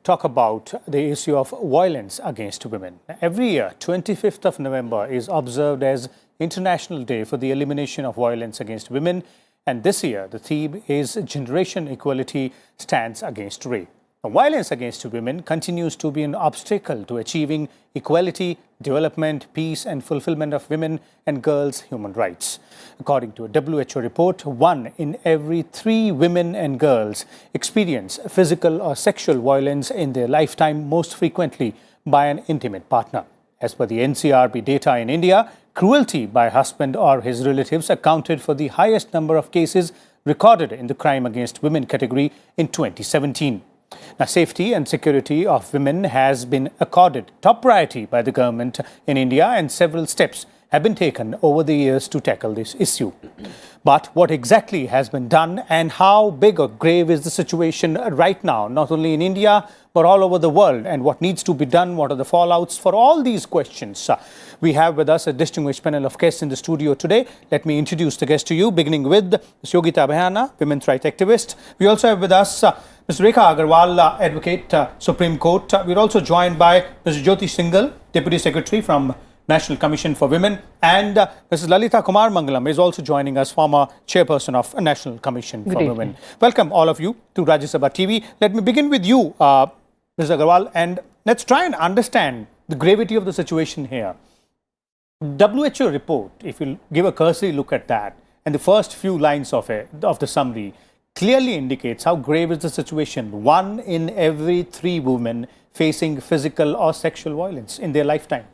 talk about the issue of violence against women. Every year, 25th of November is observed as International Day for the Elimination of Violence Against Women. And this year, the theme is Generation Equality Stands Against Rape. Violence against women continues to be an obstacle to achieving equality, development, peace and fulfillment of women and girls' human rights. According to a WHO report, 1 in every 3 women and girls experience physical or sexual violence in their lifetime, most frequently by an intimate partner. As per the NCRB data in India, cruelty by a husband or his relatives accounted for the highest number of cases recorded in the crime against women category in 2017. Now, safety and security of women has been accorded top priority by the government in India, and several steps have been taken over the years to tackle this issue. But what exactly has been done and how big or grave is the situation right now, not only in India, but all over the world, and what needs to be done, what are the fallouts for all these questions? We have with us a distinguished panel of guests in the studio today. Let me introduce the guests to you, beginning with Ms. Yogita Bhayana, women's rights activist. We also have with us Ms. Rekha Agarwal, advocate, Supreme Court. We're also joined by Ms. Jyoti Singhal, Deputy Secretary from National Commission for Women, and Mrs. Lalita Kumar Mangalam is also joining us, former chairperson of National Commission for Women. Welcome all of you to Rajya Sabha TV. Let me begin with you, Ms. Agarwal, and let's try and understand the gravity of the situation here. WHO report, if you give a cursory look at that, and the first few lines of the summary, clearly indicates how grave is the situation. 1 in every 3 women facing physical or sexual violence in their lifetime.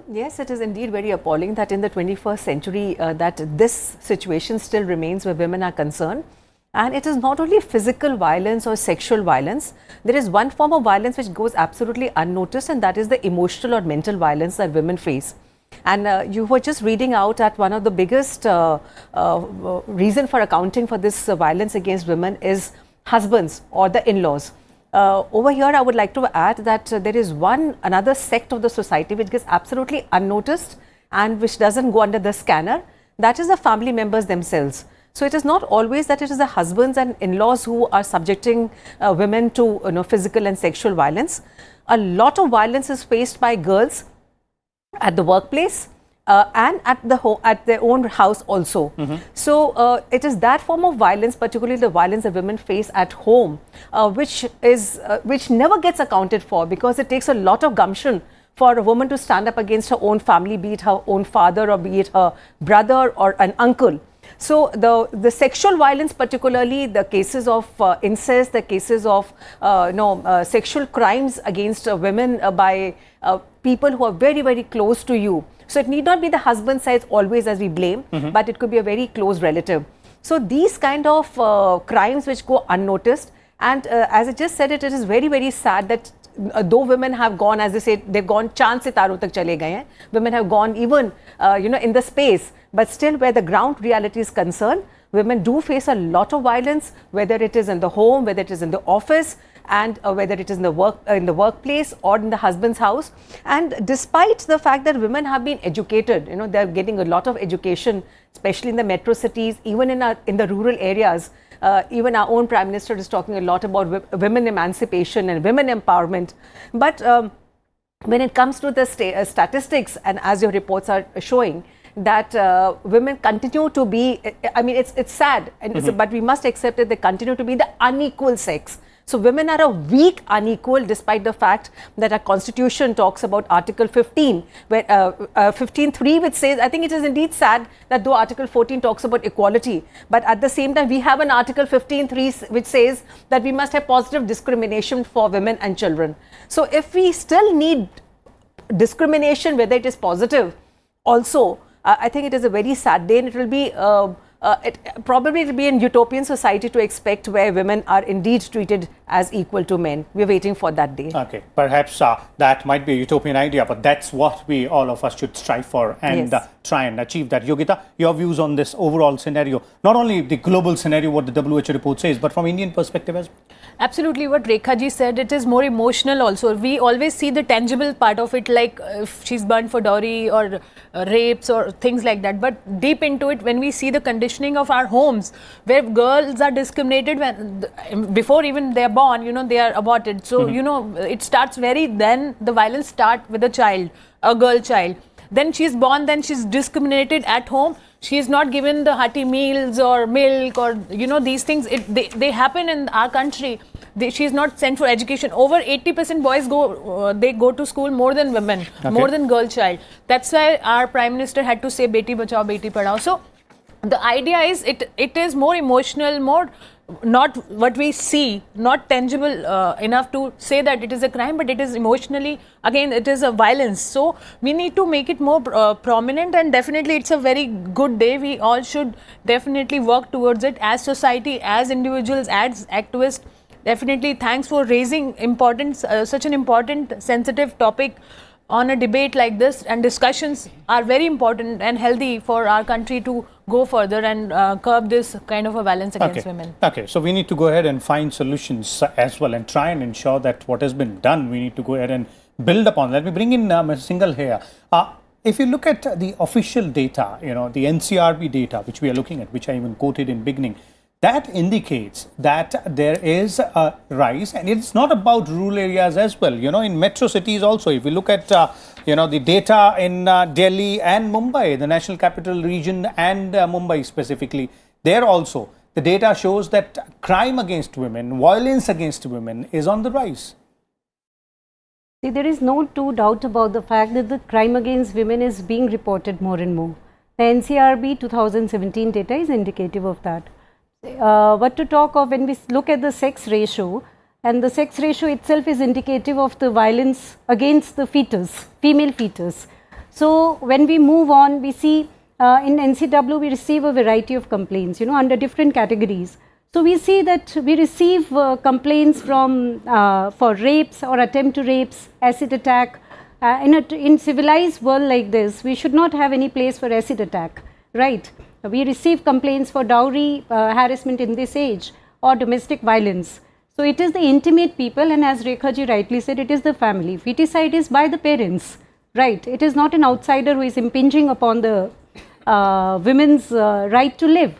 Yes, it is indeed very appalling that in the 21st century that this situation still remains where women are concerned. And it is not only physical violence or sexual violence. There is one form of violence which goes absolutely unnoticed, and that is the emotional or mental violence that women face. And you were just reading out at one of the biggest reason for accounting for this violence against women is husbands or the in-laws. Over here, I would like to add that there is another sect of the society which gets absolutely unnoticed and which doesn't go under the scanner. That is the family members themselves. So it is not always that it is the husbands and in-laws who are subjecting women to physical and sexual violence. A lot of violence is faced by girls at the workplace and at their own house also. So it is that form of violence, particularly the violence that women face at home, which never gets accounted for, because it takes a lot of gumption for a woman to stand up against her own family, be it her own father or be it her brother or an uncle. So the sexual violence, particularly the cases of incest, the cases of sexual crimes against women by people who are very, very close to you. So it need not be the husband side always as we blame, but it could be a very close relative. So these kind of crimes which go unnoticed, and as I just said, it is very, very sad that though women have gone, as they say, they've gone chand se taro tak chale gaye hain. Women have gone even in the space, but still where the ground reality is concerned, women do face a lot of violence, whether it is in the home, whether it is in the office, and whether it is in the workplace or in the husband's house. And despite the fact that women have been educated, they're getting a lot of education, especially in the metro cities, even in the rural areas. Even our own Prime Minister is talking a lot about women emancipation and women empowerment. But when it comes to the statistics, and as your reports are showing, that women continue to be, I mean, it's sad, and but we must accept that they continue to be the unequal sex. So women are a weak unequal, despite the fact that our constitution talks about Article 15, where 15.3, which says, I think it is indeed sad that though Article 14 talks about equality, but at the same time we have an Article 15.3 which says that we must have positive discrimination for women and children. So if we still need discrimination, whether it is positive also, I think it is a very sad day, and it will be probably it will be an utopian society to expect where women are indeed treated as equal to men. We're waiting for that day. Okay, perhaps that might be a utopian idea, but that's what all of us should strive for and try and achieve that. Yogita, your views on this overall scenario, not only the global scenario, what the WHO report says, but from Indian perspective as well? Absolutely, what Rekha ji said, it is more emotional also. We always see the tangible part of it, like if she's burned for dowry or rapes or things like that. But deep into it, when we see the conditioning of our homes, where girls are discriminated before even they are born, they are aborted. So, it starts then the violence starts with a child, a girl child. Then she's born, then she's discriminated at home. She is not given the hearty meals or milk or, these things. They happen in our country. She is not sent for education. Over 80% boys go to school more than women, more than girl child. That's why our Prime Minister had to say, Beti Bachao, Beti Padhao. So the idea is it is more emotional, more not what we see, not tangible enough to say that it is a crime, but it is emotionally, again, it is a violence. So we need to make it more prominent, and definitely it's a very good day. We all should definitely work towards it as society, as individuals, as activists. Definitely thanks for raising such an important, sensitive topic on a debate like this, and discussions are very important and healthy for our country to go further and curb this kind of a violence against women. Okay, so we need to go ahead and find solutions as well and try and ensure that what has been done, we need to go ahead and build upon. Let me bring in Ms. Singhal here. If you look at the official data, the NCRB data, which we are looking at, which I even quoted in beginning, that indicates that there is a rise, and it's not about rural areas as well. In metro cities also, if we look at, the data in Delhi and Mumbai, the national capital region and Mumbai specifically, there also, the data shows that crime against women, violence against women is on the rise. See, there is no doubt about the fact that the crime against women is being reported more and more. The NCRB 2017 data is indicative of that. What to talk of when we look at the sex ratio, and the sex ratio itself is indicative of the violence against the fetus, female fetus. So when we move on, we see in NCW we receive a variety of complaints, under different categories. So we see that we receive complaints from for rapes or attempt to rapes, acid attack. In civilized world like this, we should not have any place for acid attack, right? We receive complaints for dowry harassment in this age or domestic violence. So it is the intimate people, and as Rekha ji rightly said, it is the family. Feticide is by the parents, right? It is not an outsider who is impinging upon the women's right to live.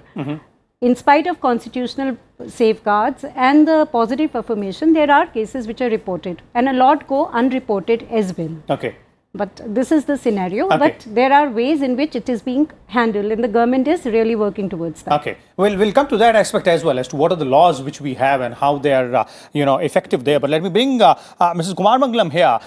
In spite of constitutional safeguards and the positive affirmation, there are cases which are reported, and a lot go unreported as well. Okay. But this is the scenario, okay. But there are ways in which it is being handled, and the government is really working towards that. Okay, well, we'll come to that aspect as well, as to what are the laws which we have and how they are, effective there. But let me bring Mrs. Kumar Mangalam here.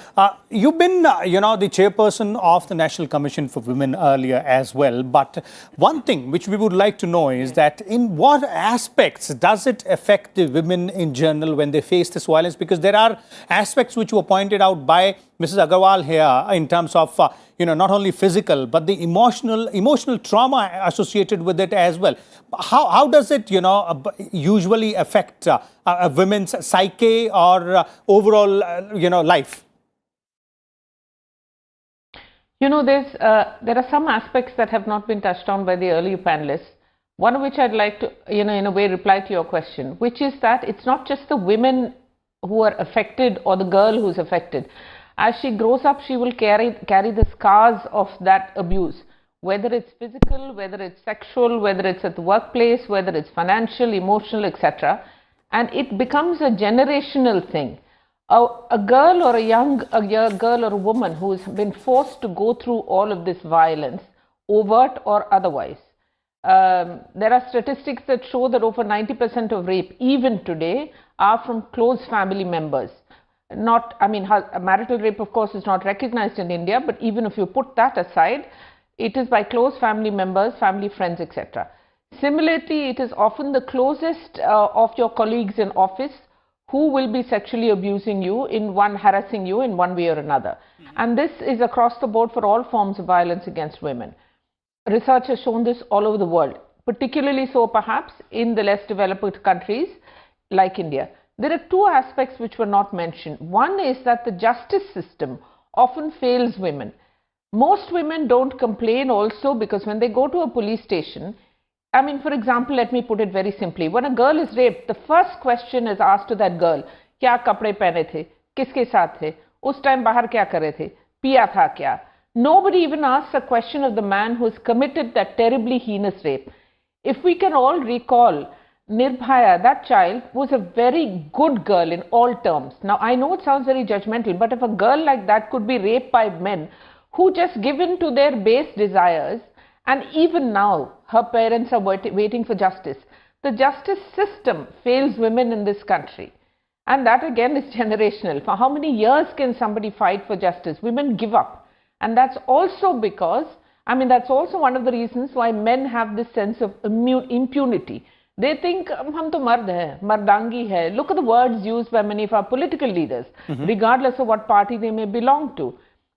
You've been, the chairperson of the National Commission for Women earlier as well. But one thing which we would like to know is that in what aspects does it affect the women in general when they face this violence? Because there are aspects which were pointed out by Mrs. Agarwal here in terms of, not only physical, but the emotional trauma associated with it as well. How does it, usually affect a women's psyche or overall, life? There are some aspects that have not been touched on by the earlier panelists. One of which I'd like to, in a way, reply to your question, which is that it's not just the women who are affected or the girl who's affected. As she grows up, she will carry the scars of that abuse, whether it's physical, whether it's sexual, whether it's at the workplace, whether it's financial, emotional, etc. And it becomes a generational thing. A girl or a girl or a woman who's been forced to go through all of this violence, overt or otherwise. There are statistics that show that over 90% of rape, even today, are from close family members. Marital rape, of course, is not recognized in India, but even if you put that aside, it is by close family members, family friends, etc. Similarly, it is often the closest of your colleagues in office who will be sexually abusing you, harassing you in one way or another. And this is across the board for all forms of violence against women. Research has shown this all over the world, particularly so perhaps in the less developed countries like India. There are two aspects which were not mentioned. One is that the justice system often fails women. Most women don't complain also because when they go to a police station, I mean, for example, let me put it very simply. When a girl is raped, the first question is asked to that girl, क्या कपड़े पहने थे, किसके साथ थे, उस time बाहर क्या कर रहे थे, पिया था क्या? Nobody even asks a question of the man who has committed that terribly heinous rape. If we can all recall, Nirbhaya, that child, was a very good girl in all terms. Now, I know it sounds very judgmental, but if a girl like that could be raped by men who just give in to their base desires, and even now her parents are waiting for justice. The justice system fails women in this country. And that again is generational. For how many years can somebody fight for justice? Women give up. And that's also because, I mean, that's also one of the reasons why men have this sense of impunity. They think, hum to mard hai, mardangi hai. Look at the words used by many of our political leaders, regardless of what party they may belong to.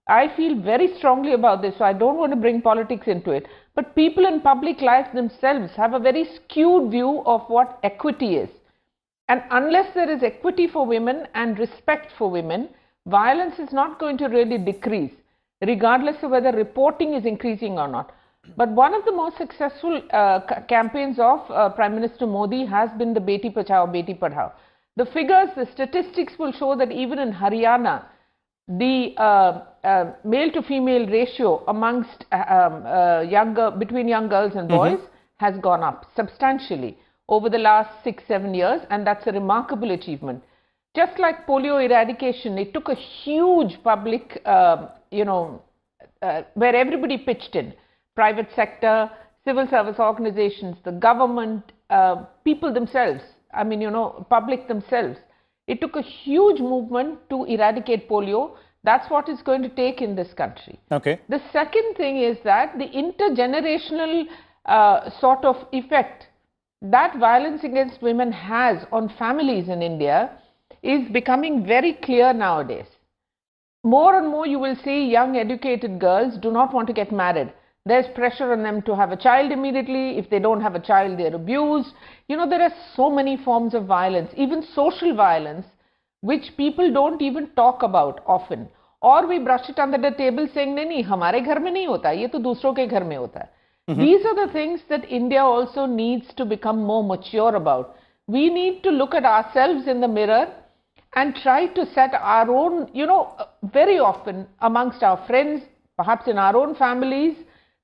I feel very strongly about this, so I don't want to bring politics into it. But people in public life themselves have a very skewed view of what equity is. And unless there is equity for women and respect for women, violence is not going to really decrease, regardless of whether reporting is increasing or not. But one of the most successful campaigns of Prime Minister Modi has been the Beti Bachao, Beti Padhao. The figures, the statistics will show that even in Haryana, the male to female ratio amongst between young girls and boys has gone up substantially over the last 6-7 years, and that's a remarkable achievement. Just like polio eradication, it took a huge public, where everybody pitched in, private sector, civil service organizations, the government, people themselves, I mean, public themselves. It took a huge movement to eradicate polio. That's what it's going to take in this country. Okay. The second thing is that the intergenerational sort of effect that violence against women has on families in India is becoming very clear nowadays. More and more you will see young educated girls do not want to get married. There's pressure on them to have a child immediately. If they don't have a child, they're abused. There are so many forms of violence, even social violence, which people don't even talk about often. Or we brush it under the table saying, nahi, hamare ghar mein nahi hota, ye to dusron ke ghar mein hota hai. These are the things that India also needs to become more mature about. We need to look at ourselves in the mirror and try to set our own, very often amongst our friends, perhaps in our own families,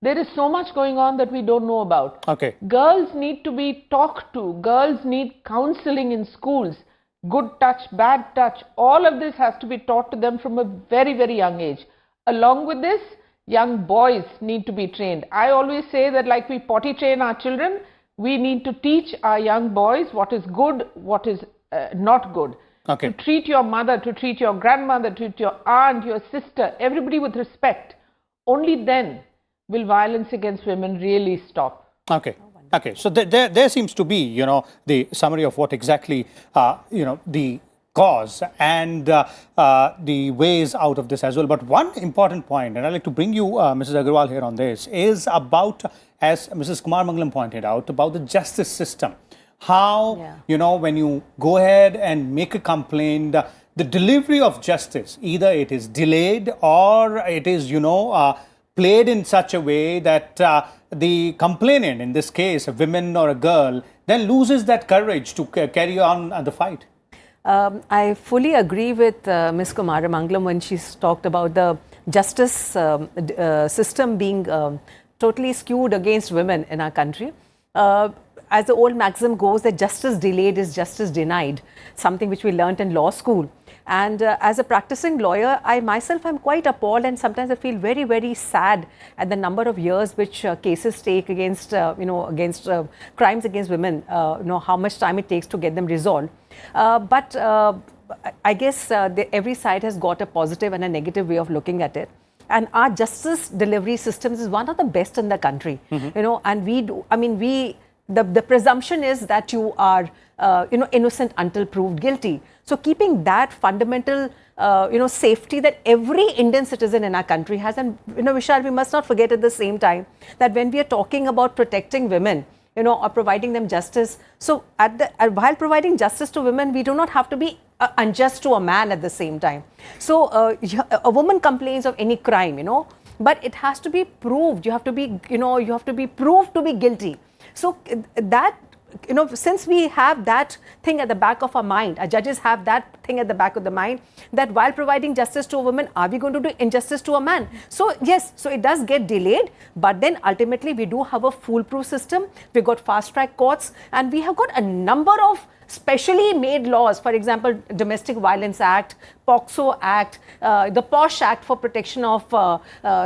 there is so much going on that we don't know about. Okay. Girls need to be talked to. Girls need counseling in schools. Good touch, bad touch. All of this has to be taught to them from a very, very young age. Along with this, young boys need to be trained. I always say that like we potty train our children, we need to teach our young boys what is good, what is not good. Okay. To treat your mother, to treat your grandmother, to treat your aunt, your sister, everybody with respect. Only then will violence against women really stop. Okay. Okay. So there seems to be, the summary of what exactly, the cause and the ways out of this as well. But one important point, and I'd like to bring you, Mrs. Agarwal, here on this, is about, as Mrs. Kumar Mangalam pointed out, about the justice system. How, when you go ahead and make a complaint, the delivery of justice, either it is delayed or it is, played in such a way that the complainant, in this case, a woman or a girl, then loses that courage to carry on the fight. I fully agree with Ms. Kumar Mangalam when she's talked about the justice system being totally skewed against women in our country. As the old maxim goes, that justice delayed is justice denied, something which we learnt in law school. And as a practicing lawyer, I myself am quite appalled, and sometimes I feel very, very sad at the number of years which cases take against, against crimes against women, how much time it takes to get them resolved. But I guess every side has got a positive and a negative way of looking at it. And our justice delivery systems is one of the best in the country, and we do, the presumption is that you are, innocent until proved guilty. So keeping that fundamental, safety that every Indian citizen in our country has, and, Vishal, we must not forget at the same time that when we are talking about protecting women, or providing them justice, so while providing justice to women, we do not have to be unjust to a man at the same time. So a woman complains of any crime, but it has to be proved. You have to be, you have to be proved to be guilty. So that, since we have that thing at the back of our mind, our judges have that thing at the back of the mind, that while providing justice to a woman, are we going to do injustice to a man? So yes, so it does get delayed, but then ultimately we do have a foolproof system. We've got fast track courts, and we have got a number of specially made laws. For example, Domestic Violence Act, POCSO Act, the POSH Act for protection of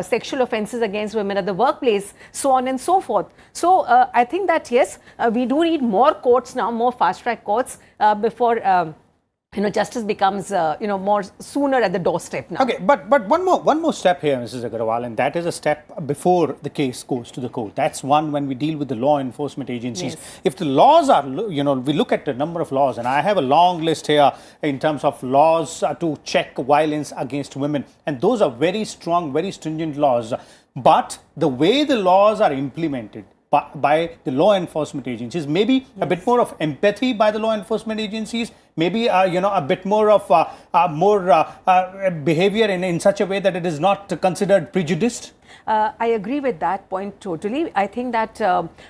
sexual offences against women at the workplace, so on and so forth. So I think that yes, we do need more courts now, more fast track courts before justice becomes more sooner at the doorstep now. Okay, but one more step here, Mrs. Agarwal, and that is a step before the case goes to the court. That's one when we deal with the law enforcement agencies. Yes. If the laws are, we look at the number of laws, and I have a long list here in terms of laws to check violence against women, and those are very strong, very stringent laws. But the way the laws are implemented by the law enforcement agencies, maybe a bit more of empathy by the law enforcement agencies, maybe a bit more of behavior in such a way that it is not considered prejudiced. I agree with that point totally. I think that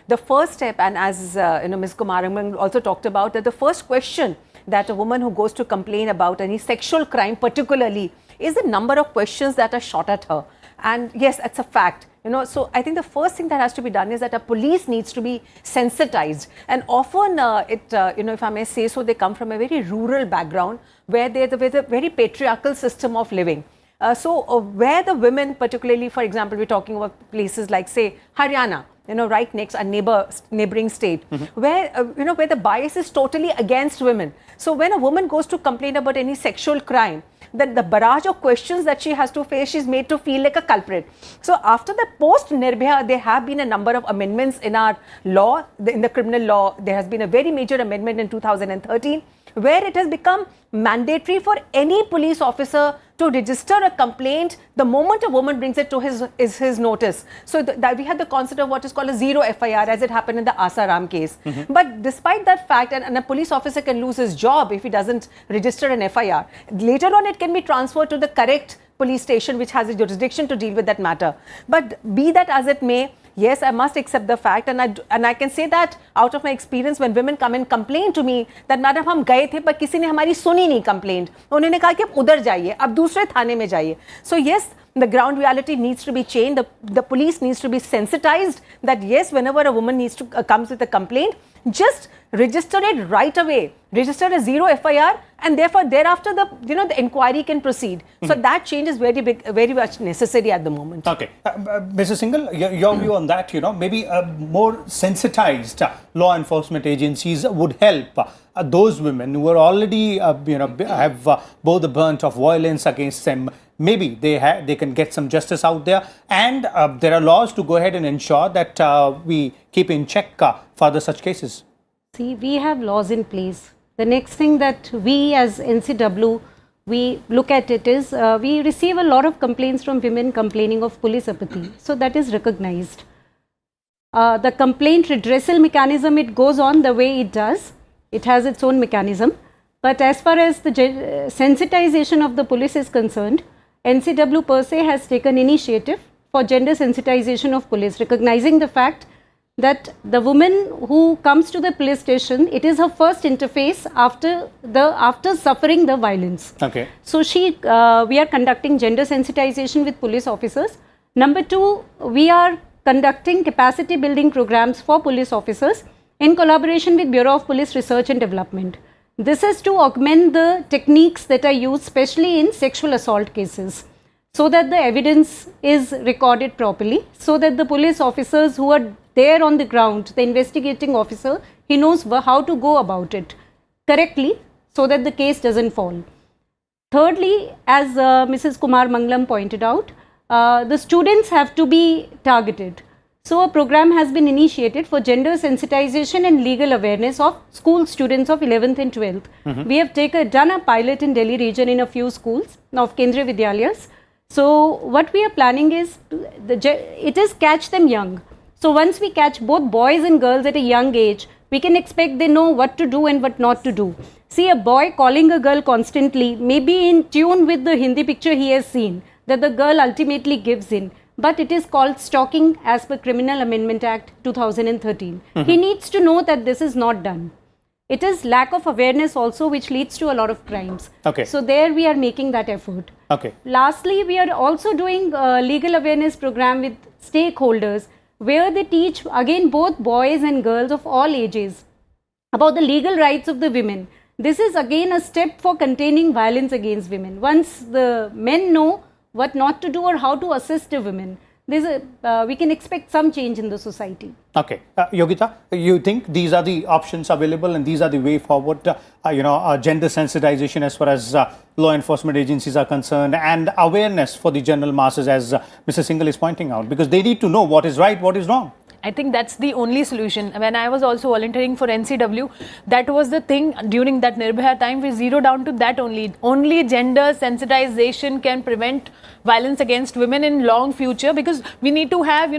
the first step, and as Ms. Kumaran also talked about, that the first question that a woman who goes to complain about any sexual crime particularly is the number of questions that are shot at her. And yes, it's a fact. So I think the first thing that has to be done is that a police needs to be sensitized. And often if I may say so, they come from a very rural background where there's a very patriarchal system of living. Where the women, particularly, for example, we're talking about places like, say, Haryana, right next, a neighboring state, where, where the bias is totally against women. So when a woman goes to complain about any sexual crime, that the barrage of questions that she has to face, she's made to feel like a culprit. So after the post-Nirbhaya, there have been a number of amendments in our law, in the criminal law. There has been a very major amendment in 2013, where it has become mandatory for any police officer to register a complaint the moment a woman brings it to his notice. So that we had the concept of what is called a zero FIR, as it happened in the Asaram case. But despite that fact, and a police officer can lose his job if he doesn't register an FIR. Later on, it can be transferred to the correct police station which has a jurisdiction to deal with that matter. But be that as it may, yes, I must accept the fact, and I can say that out of my experience, when women come and complain to me that madam हम गए थे पर किसी ने हमारी सुनी नहीं complaint, उन्होंने कहा कि आप उधर जाइए, आप दूसरे थाने में जाइए. So yes, the ground reality needs to be changed. The police needs to be sensitized that yes, whenever a woman needs to comes with a complaint, just register it right away. Register a zero FIR, and therefore thereafter the inquiry can proceed. So that change is very much necessary at the moment. Okay, Mrs. Singhal, your view on that? Maybe more sensitized law enforcement agencies would help those women who are already have bore the brunt of violence against them. Maybe they can get some justice out there, and there are laws to go ahead and ensure that we keep in check further such cases. See, we have laws in place. The next thing that we as NCW, we look at it is, we receive a lot of complaints from women complaining of police apathy. So that is recognized. The complaint redressal mechanism, it goes on the way it does. It has its own mechanism. But as far as the sensitization of the police is concerned, NCW per se has taken initiative for gender sensitization of police, recognizing the fact that the woman who comes to the police station, it is her first interface after suffering the violence. Okay. So we are conducting gender sensitization with police officers. Number two, we are conducting capacity building programs for police officers in collaboration with Bureau of Police Research and Development. This is to augment the techniques that are used, especially in sexual assault cases, so that the evidence is recorded properly, so that the police officers who are there on the ground, the investigating officer, he knows how to go about it correctly so that the case doesn't fall. Thirdly, as Mrs. Kumar Mangalam pointed out, the students have to be targeted. So a program has been initiated for gender sensitization and legal awareness of school students of 11th and 12th. We have done a pilot in Delhi region in a few schools of Kendriya Vidyalayas. So what we are planning is, it is catch them young. So once we catch both boys and girls at a young age, we can expect they know what to do and what not to do. See, a boy calling a girl constantly may be in tune with the Hindi picture he has seen, that the girl ultimately gives in. but it is called stalking as per Criminal Amendment Act 2013. He needs to know that this is not done. It is lack of awareness also which leads to a lot of crimes. Okay. So there we are making that effort. Okay. Lastly, we are also doing a legal awareness program with stakeholders where they teach again both boys and girls of all ages about the legal rights of the women. This is again a step for containing violence against women. Once the men know what not to do or how to assist the women, we can expect some change in the society. Okay, Yogita, you think these are the options available and these are the way forward, gender sensitization as far as law enforcement agencies are concerned, and awareness for the general masses, as Mr. Singhal is pointing out, because they need to know what is right, what is wrong. I think that's the only solution. When I was also volunteering for NCW, that was the thing during that Nirbhaya time. We zeroed down to that only. Only gender sensitization can prevent violence against women in long future, because we need to have,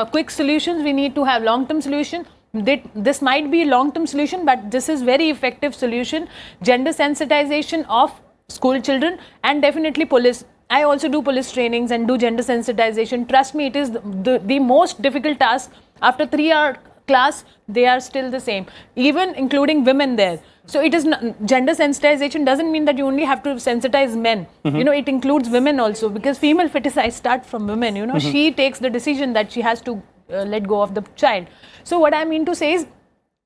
quick solutions. We need to have long-term solution. This might be long-term solution, but this is very effective solution. Gender sensitization of school children, and definitely police. I also do police trainings and do gender sensitization. Trust me, it is the most difficult task. After 3-hour class, they are still the same, even including women there. So it is gender sensitization doesn't mean that you only have to sensitize men. It includes women also, because female feticide start from women. She takes the decision that she has to let go of the child. So what I mean to say is,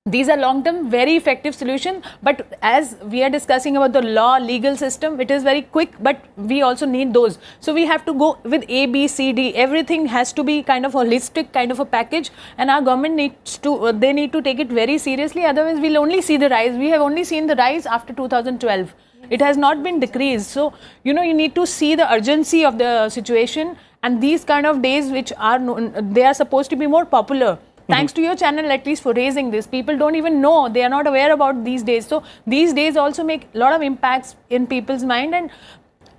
these are long-term, very effective solution. But as we are discussing about the law, legal system, it is very quick, but we also need those. So we have to go with A, B, C, D. Everything has to be kind of holistic, kind of a package. And our government needs to, they need to take it very seriously. Otherwise, we'll only see the rise. We have only seen the rise after 2012. It has not been decreased. So, you need to see the urgency of the situation. And these kind of days, which are, they are supposed to be more popular. Thanks to your channel, at least, for raising this. People don't even know. They are not aware about these days. So these days also make a lot of impacts in people's mind, and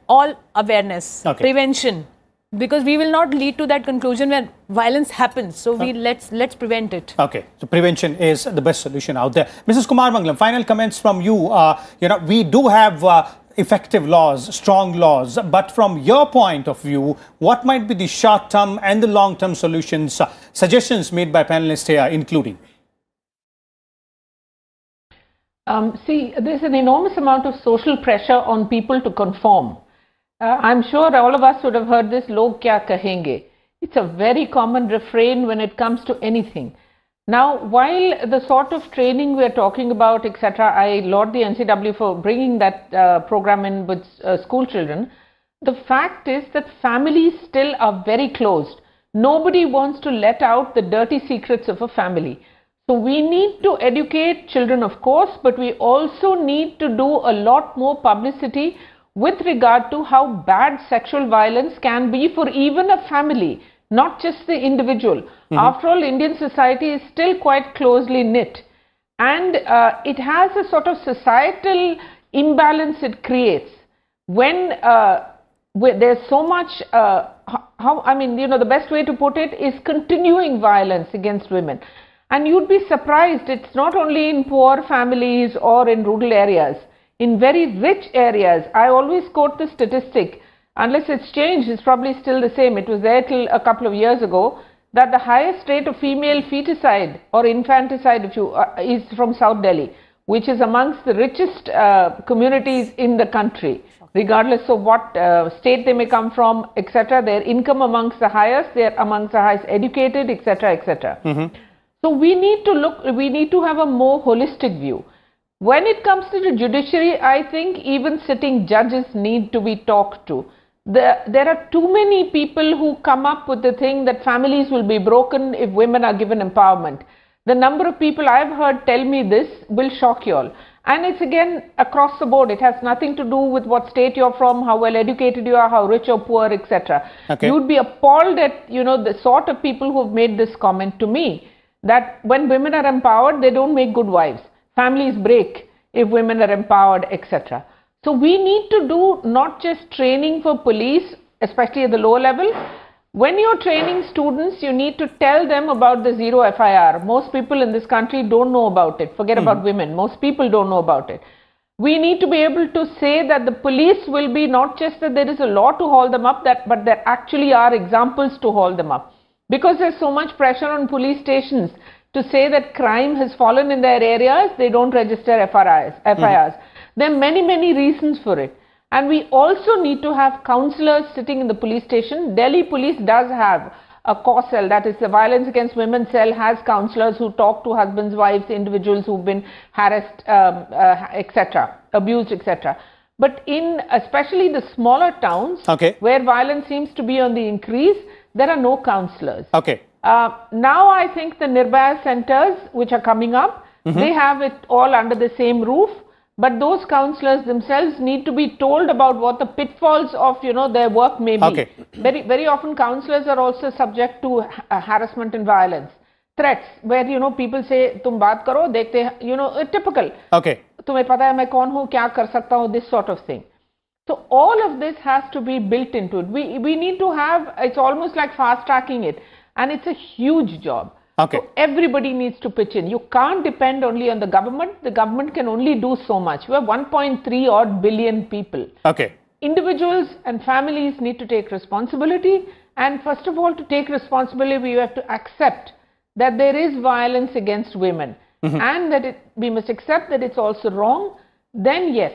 all awareness, prevention. Because we will not lead to that conclusion where violence happens. So let's prevent it. Okay, so prevention is the best solution out there. Mrs. Kumar Mangalam, final comments from you. We do have effective laws, strong laws, but from your point of view, what might be the short-term and the long-term solutions, suggestions made by panelists here, including? See, there's an enormous amount of social pressure on people to conform. I'm sure all of us would have heard this, log kya kahenge. It's a very common refrain when it comes to anything. Now, while the sort of training we are talking about, etc., I laud the NCW for bringing that program in with school children, the fact is that families still are very closed. Nobody wants to let out the dirty secrets of a family. So we need to educate children, of course, but we also need to do a lot more publicity with regard to how bad sexual violence can be for even a family, not just the individual. After all, Indian society is still quite closely knit, and it has a sort of societal imbalance it creates when there's so much, the best way to put it is continuing violence against women. And you'd be surprised, it's not only in poor families or in rural areas, in very rich areas. I always quote the statistic, unless it's changed, it's probably still the same. It was there till a couple of years ago, that the highest rate of female feticide or infanticide is from South Delhi, which is amongst the richest communities in the country, regardless of what state they may come from, etc. Their income amongst the highest, they are amongst the highest educated, etc., etc. So we need to have a more holistic view. When it comes to the judiciary, I think even sitting judges need to be talked to. There are too many people who come up with the thing that families will be broken if women are given empowerment. The number of people I've heard tell me this will shock you all. And it's again across the board. It has nothing to do with what state you're from, how well educated you are, how rich or poor, etc. You would be appalled at the sort of people who have made this comment to me, that when women are empowered, they don't make good wives. Families break if women are empowered, etc. So we need to do not just training for police, especially at the lower level. When you're training students, you need to tell them about the zero FIR. Most people in this country don't know about it. Forget about women. Most people don't know about it. We need to be able to say that the police will be not just that there is a law to hold them up, but there actually are examples to hold them up. Because there's so much pressure on police stations to say that crime has fallen in their areas, they don't register FIRs. There are many, many reasons for it. And we also need to have counsellors sitting in the police station. Delhi police does have a core cell, that is the violence against women cell, has counsellors who talk to husbands, wives, individuals who've been harassed, etc., abused, etc. But in especially the smaller towns, where violence seems to be on the increase, there are no counsellors. Now I think the Nirbhaya centers which are coming up, they have it all under the same roof. But those counsellors themselves need to be told about what the pitfalls of their work may be. Very often counsellors are also subject to harassment and violence, threats, where people say, "Tum baat karo, dekhte," typical. "Tumhe pata hai main kaun hu, kya kar sakta hu," this sort of thing. So all of this has to be built into it. We need to have, it's almost like fast tracking it, and it's a huge job. So everybody needs to pitch in. You can't depend only on the government. The government can only do so much. We have 1.3 odd billion people. Individuals and families need to take responsibility. And first of all, to take responsibility, we have to accept that there is violence against women. And that we must accept that it's also wrong. Then yes,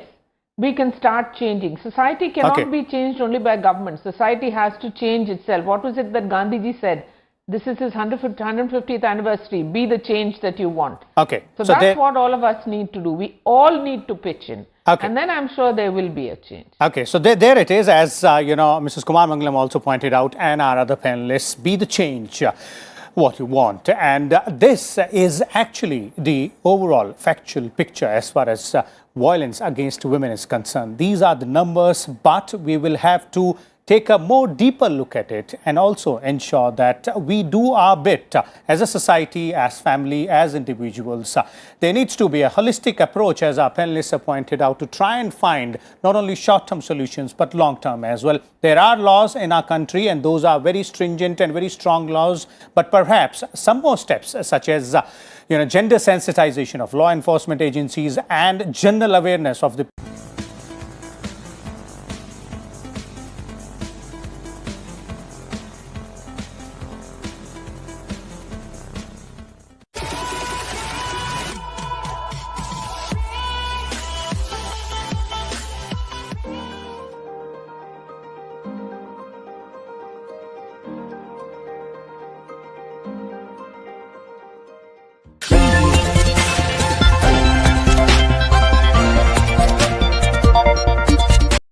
we can start changing. Society cannot be changed only by government. Society has to change itself. What was it that Gandhiji said? This is his 150th anniversary. Be the change that you want. So that's what all of us need to do. We all need to pitch in. And then I'm sure there will be a change. So there it is, as Mrs. Kumar Mangalam also pointed out, and our other panelists, be the change what you want. And this is actually the overall factual picture as far as violence against women is concerned. These are the numbers, but we will have to take a more deeper look at it and also ensure that we do our bit as a society, as family, as individuals. There needs to be a holistic approach, as our panelists have pointed out, to try and find not only short-term solutions but long-term as well. There are laws in our country and those are very stringent and very strong laws, but perhaps some more steps such as gender sensitization of law enforcement agencies and general awareness of the